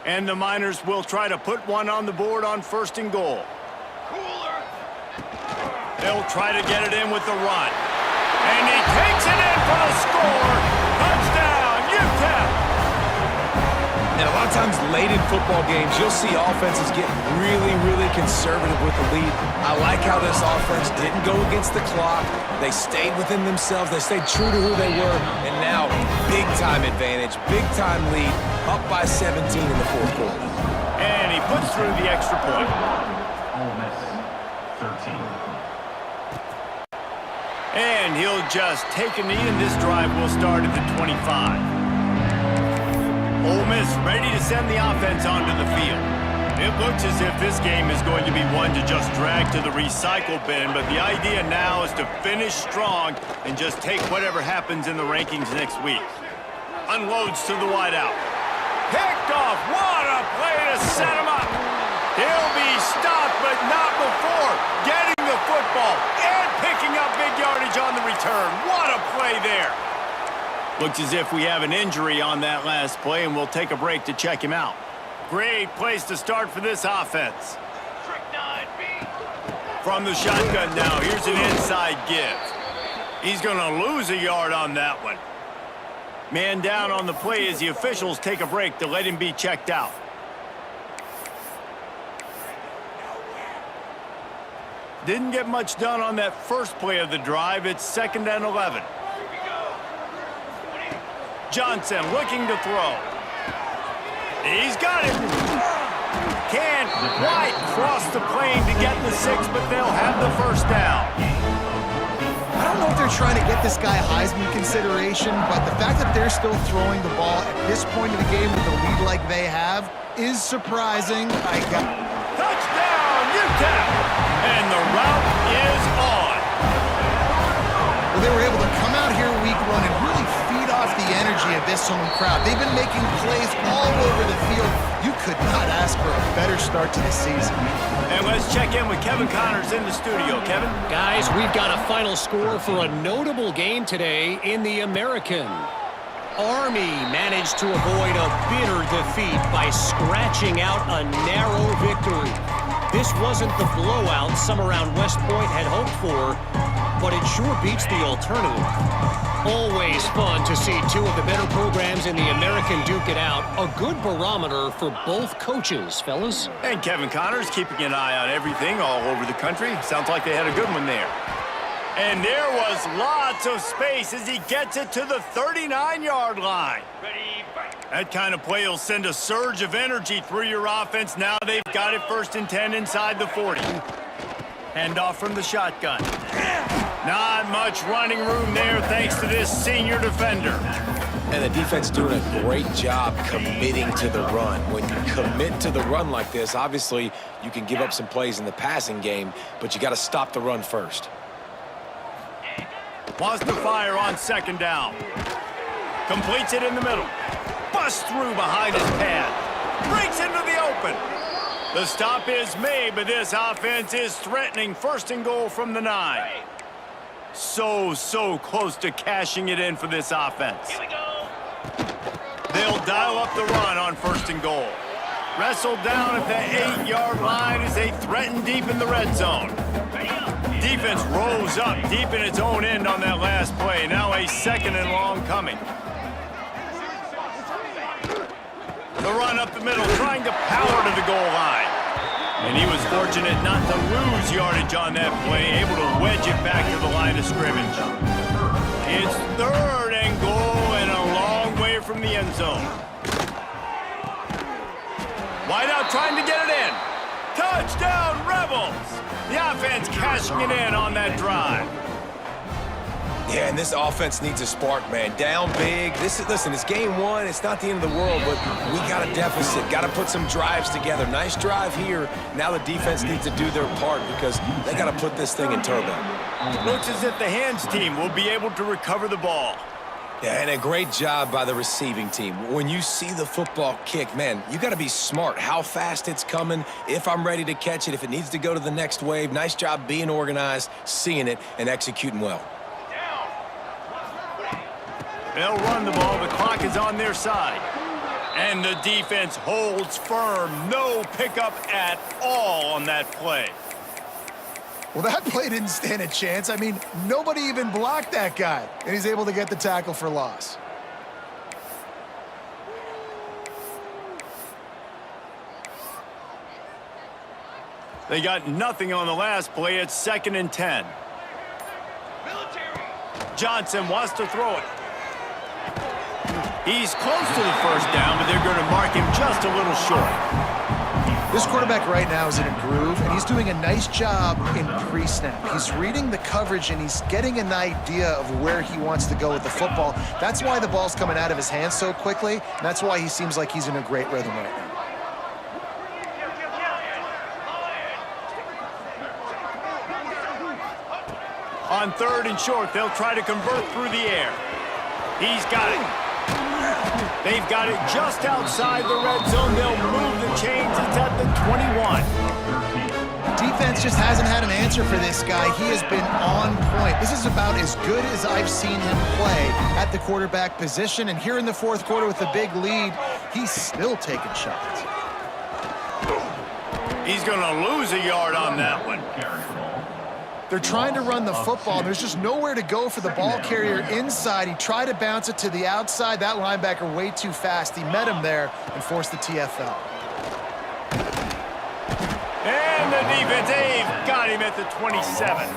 And the Miners will try to put one on the board on first and goal. They'll try to get it in with the run. And he takes it in for the score. Touchdown, UTEP! And a lot of times late in football games, you'll see offenses get really, really conservative with the lead. I like how this offense didn't go against the clock. They stayed within themselves. They stayed true to who they were. And now, big-time advantage, big-time lead, up by 17 in the fourth quarter. And he puts through the extra point. Ole Miss, 13. And he'll just take a knee, and this drive will start at the 25. Ole Miss ready to send the offense onto the field. It looks as if this game is going to be one to just drag to the recycle bin, but the idea now is to finish strong and just take whatever happens in the rankings next week. Unloads to the wideout. Picked off. What a play to set him up. He'll be stopped, but not before getting the football and picking up big yardage on the return. What a play there. Looks as if we have an injury on that last play, and we'll take a break to check him out. Great place to start for this offense. Tre9MB. From the shotgun now, here's an inside give. He's going to lose a yard on that one. Man down on the play as the officials take a break to let him be checked out. Didn't get much done on that first play of the drive. It's 2nd and 11. Johnson looking to throw. He's got it. Can White cross the plane to get the 6, but they'll have the first down. I don't know if they're trying to get this guy Heisman consideration, but the fact that they're still throwing the ball at this point of the game with a lead like they have is surprising. Touchdown, UTEP! And the route is on. Well, they were able to come out here week 1 and really feed off the energy of this home crowd. They've been making plays all over the field. You could not ask for a better start to the season. And let's check in with Kevin Connors in the studio. Kevin? Guys, we've got a final score for a notable game today in the American. Army managed to avoid a bitter defeat by scratching out a narrow victory. This wasn't the blowout some around West Point had hoped for, but it sure beats the alternative. Always fun to see two of the better programs in the American duke it out. A good barometer for both coaches, fellas. And Kevin Connors keeping an eye on everything all over the country. Sounds like they had a good one there. And there was lots of space as he gets it to the 39-yard line. That kind of play will send a surge of energy through your offense. Now they've got it 1st and 10 inside the 40. Handoff from the shotgun. Not much running room there thanks to this senior defender. And the defense doing a great job committing to the run. When you commit to the run like this, obviously you can give up some plays in the passing game, but you got to stop the run first. Wants to fire on 2nd down. Completes it in the middle. Busts through behind his pad. Breaks into the open. The stop is made, but this offense is threatening 1st and goal from the 9. So close to cashing it in for this offense. Here we go. They'll dial up the run on 1st and goal. Wrestled down at the 8-yard line as they threaten deep in the red zone. Defense rose up deep in its own end on that last play. Now a 2nd and long coming. The run up the middle, trying to power to the goal line. And he was fortunate not to lose yardage on that play, able to wedge it back to the line of scrimmage. It's 3rd and goal and a long way from the end zone. Wide out trying to get it in. Touchdown, Rebels! The offense cashing it in on that drive. Yeah, and this offense needs a spark, man. Down big. Listen, it's game 1. It's not the end of the world, but we got a deficit. Got to put some drives together. Nice drive here. Now the defense needs to do their part because they got to put this thing in turbo. Looks as if the hands team will be able to recover the ball. Yeah, and a great job by the receiving team. When you see the football kick, man, you got to be smart. How fast it's coming, if I'm ready to catch it, if it needs to go to the next wave. Nice job being organized, seeing it, and executing well. They'll run the ball. The clock is on their side. And the defense holds firm. No pickup at all on that play. Well, that play didn't stand a chance. I mean, nobody even blocked that guy, and he's able to get the tackle for loss. They got nothing on the last play. It's 2nd and 10. Johnson wants to throw it. He's close to the 1st down, but they're going to mark him just a little short. This quarterback right now is in a groove, and he's doing a nice job in pre-snap. He's reading the coverage, and he's getting an idea of where he wants to go with the football. That's why the ball's coming out of his hands so quickly, and that's why he seems like he's in a great rhythm right now. On 3rd and short, they'll try to convert through the air. He's got it. They've got it just outside the red zone. They'll move the chains. It's at the 21. Defense just hasn't had an answer for this guy. He has been on point. This is about as good as I've seen him play at the quarterback position. And here in the 4th quarter with a big lead, he's still taking shots. He's going to lose a yard on that one. They're trying to run the football. There's just nowhere to go for the ball carrier inside. He tried to bounce it to the outside. That linebacker way too fast. He met him there and forced the TFL. And the defense, they've got him at the 27.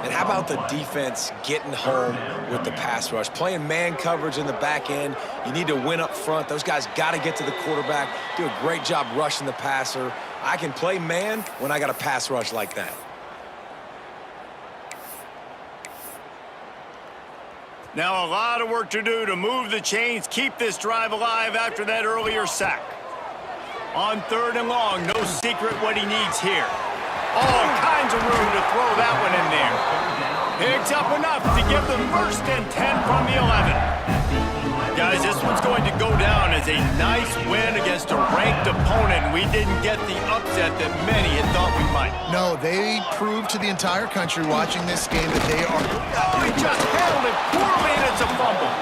And how about the defense getting home with the pass rush? Playing man coverage in the back end. You need to win up front. Those guys got to get to the quarterback. Do a great job rushing the passer. I can play man when I got a pass rush like that. Now a lot of work to do to move the chains, keep this drive alive after that earlier sack. On 3rd and long, no secret what he needs here. All kinds of room to throw that one in there. Picks up enough to give them 1st and 10 from the 11. Guys, this one's going to go down as a nice win against a ranked opponent. We didn't get the upset that many had thought we might. No, they proved to the entire country watching this game that they are... Oh, he just handled it poorly, and it's a fumble.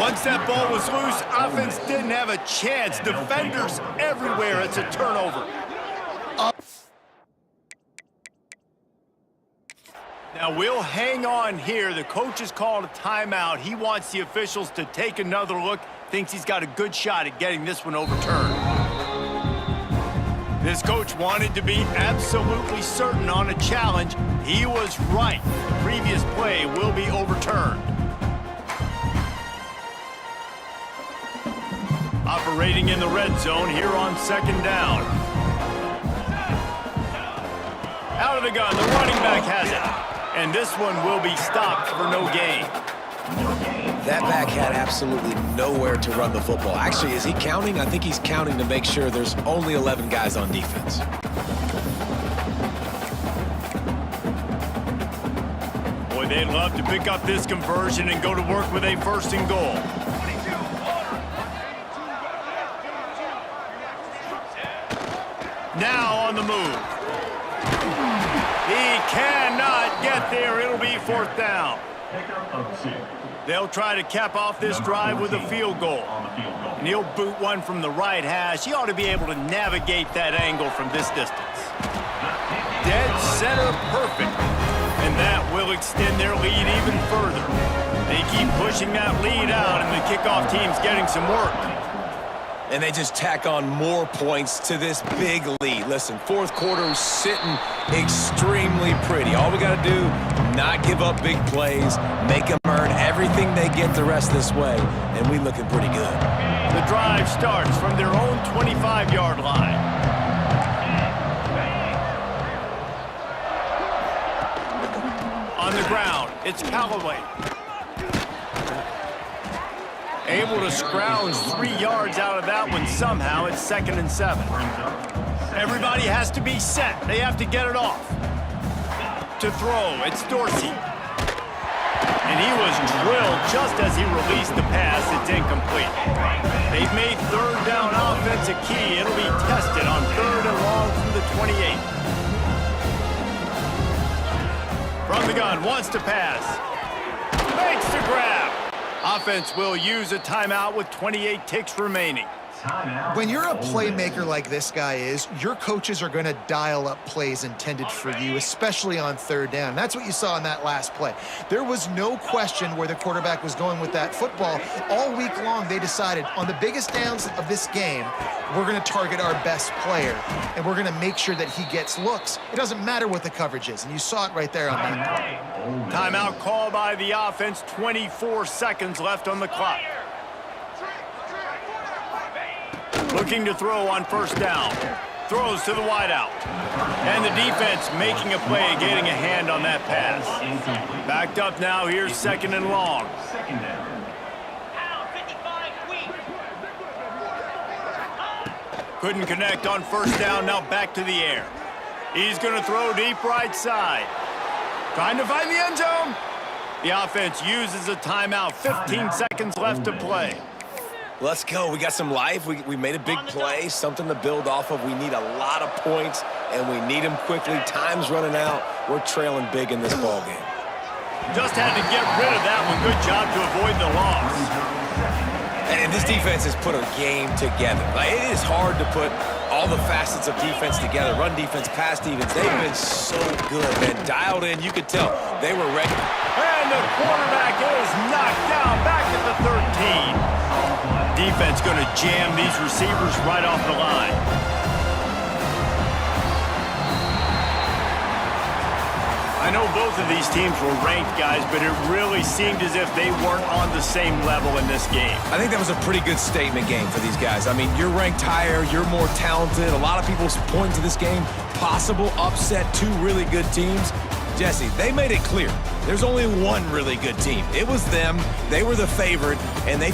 Once that ball was loose, offense didn't have a chance. Defenders everywhere. It's a turnover. Now, we'll hang on here. The coach has called a timeout. He wants the officials to take another look. Thinks he's got a good shot at getting this one overturned. This coach wanted to be absolutely certain on a challenge. He was right. The previous play will be overturned. Operating in the red zone here on 2nd down. Out of the gun, the running back has it. And this one will be stopped for no gain. That back had absolutely nowhere to run the football. Actually, is he counting? I think he's counting to make sure there's only 11 guys on defense. Boy, they'd love to pick up this conversion and go to work with a 1st and goal. Now on the move. He cannot get there. It'll be 4th down. Pickup of 2. They'll try to cap off this drive with a field goal. On the field goal. And he'll boot one from the right hash. He ought to be able to navigate that angle from this distance. Dead center perfect. And that will extend their lead even further. They keep pushing that lead out, and the kickoff team's getting some work. And they just tack on more points to this big lead. Listen, fourth quarter sitting extremely pretty. All we got to do, not give up big plays, make them earn everything they get the rest this way, and we looking pretty good. The drive starts from their own 25-yard line. On the ground, it's Callaway. Able to scrounge 3 yards out of that one somehow. It's 2nd and 7. Everybody has to be set. They have to get it off. To throw, it's Dorsey. And he was drilled just as he released the pass. It's incomplete. They've made third down offense a key. It'll be tested on 3rd and long from the 28. From the gun, wants to pass. Makes the grab. Offense will use a timeout with 28 ticks remaining. When you're a playmaker like this guy is, your coaches are going to dial up plays intended for you, especially on 3rd down. That's what you saw in that last play. There was no question where the quarterback was going with that football. All week long, they decided on the biggest downs of this game, we're going to target our best player, and we're going to make sure that he gets looks. It doesn't matter what the coverage is, and you saw it right there on that play. Timeout call by the offense, 24 seconds left on the clock. Looking to throw on 1st down. Throws to the wideout. And the defense making a play, getting a hand on that pass. Backed up now, here's 2nd and long. 2nd down. Couldn't connect on 1st down, now back to the air. He's going to throw deep right side. Trying to find the end zone. The offense uses a timeout, 15 seconds left to play. Let's go. We got some life. We made a big play, something to build off of. We need a lot of points, and we need them quickly. Time's running out. We're trailing big in this ball game. Just had to get rid of that one. Good job to avoid the loss. And this defense has put a game together. Like, it is hard to put all the facets of defense together. Run defense, pass defense. They've been so good, man. Dialed in. You could tell they were ready. And the quarterback is knocked down back at the 13. Defense going to jam these receivers right off the line. I know both of these teams were ranked, guys, but it really seemed as if they weren't on the same level in this game. I think that was a pretty good statement game for these guys. I mean, you're ranked higher, you're more talented. A lot of people point to this game, possible upset, 2 really good teams. Jesse, they made it clear. There's only one really good team. It was them. They were the favorite, and they...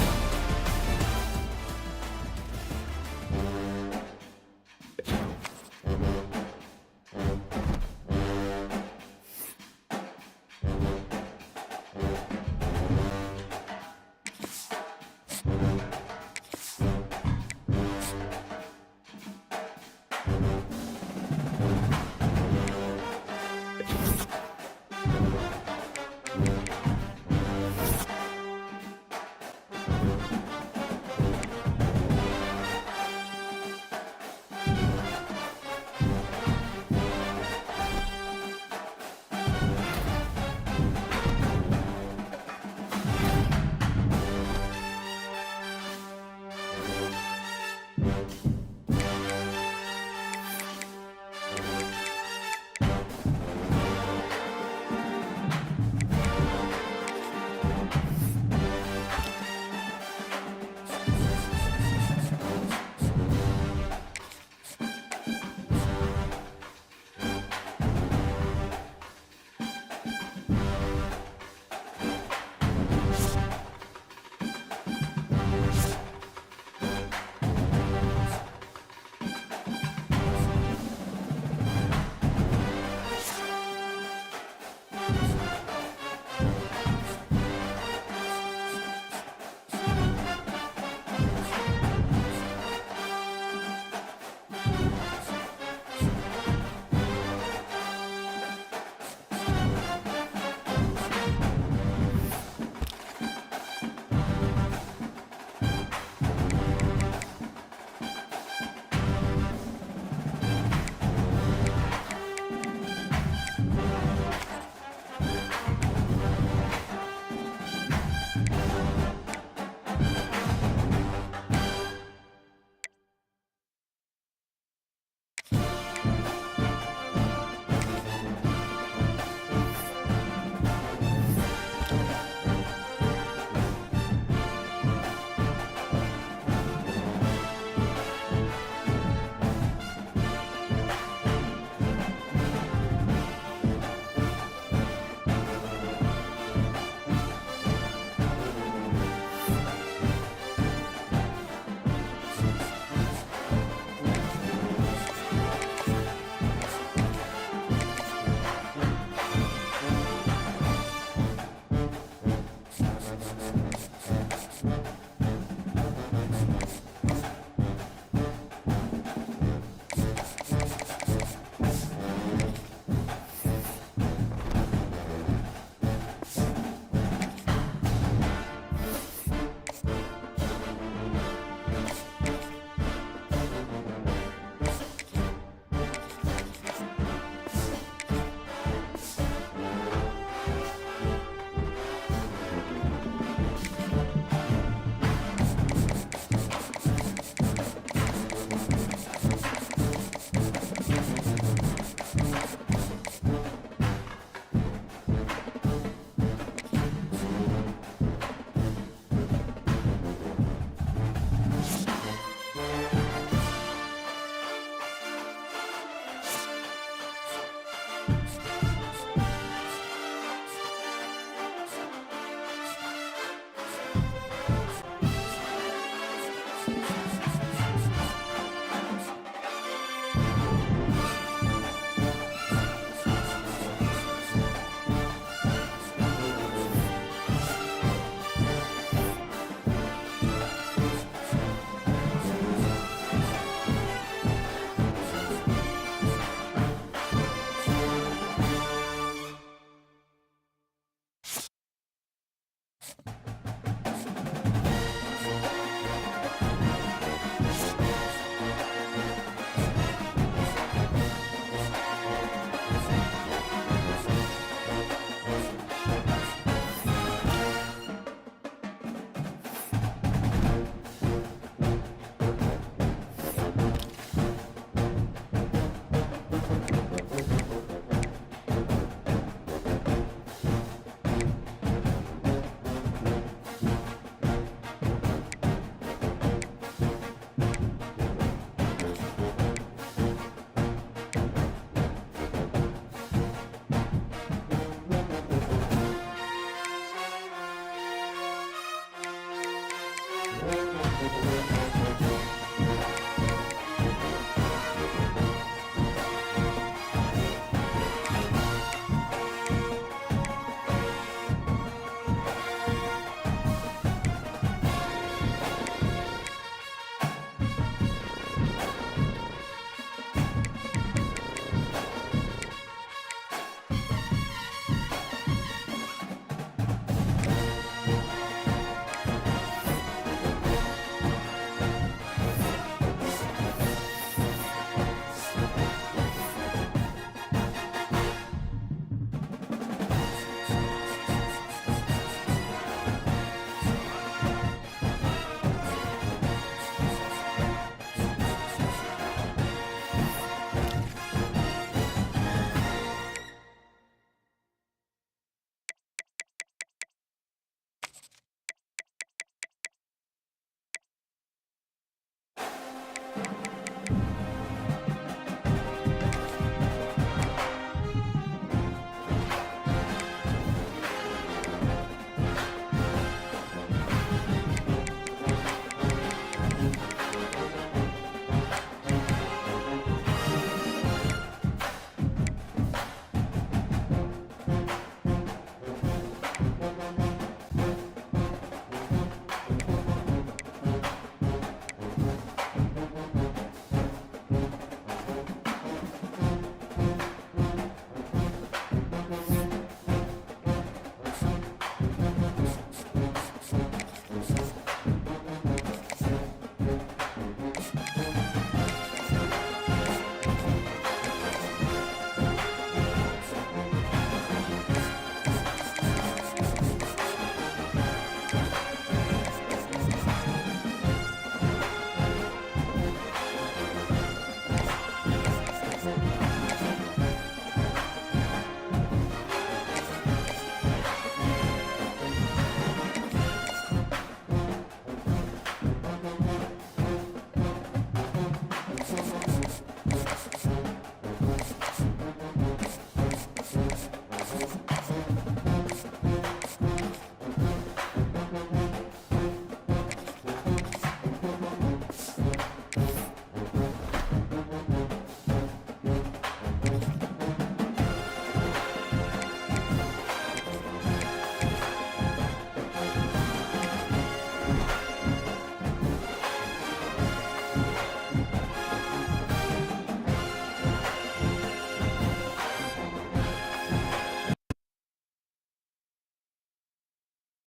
down.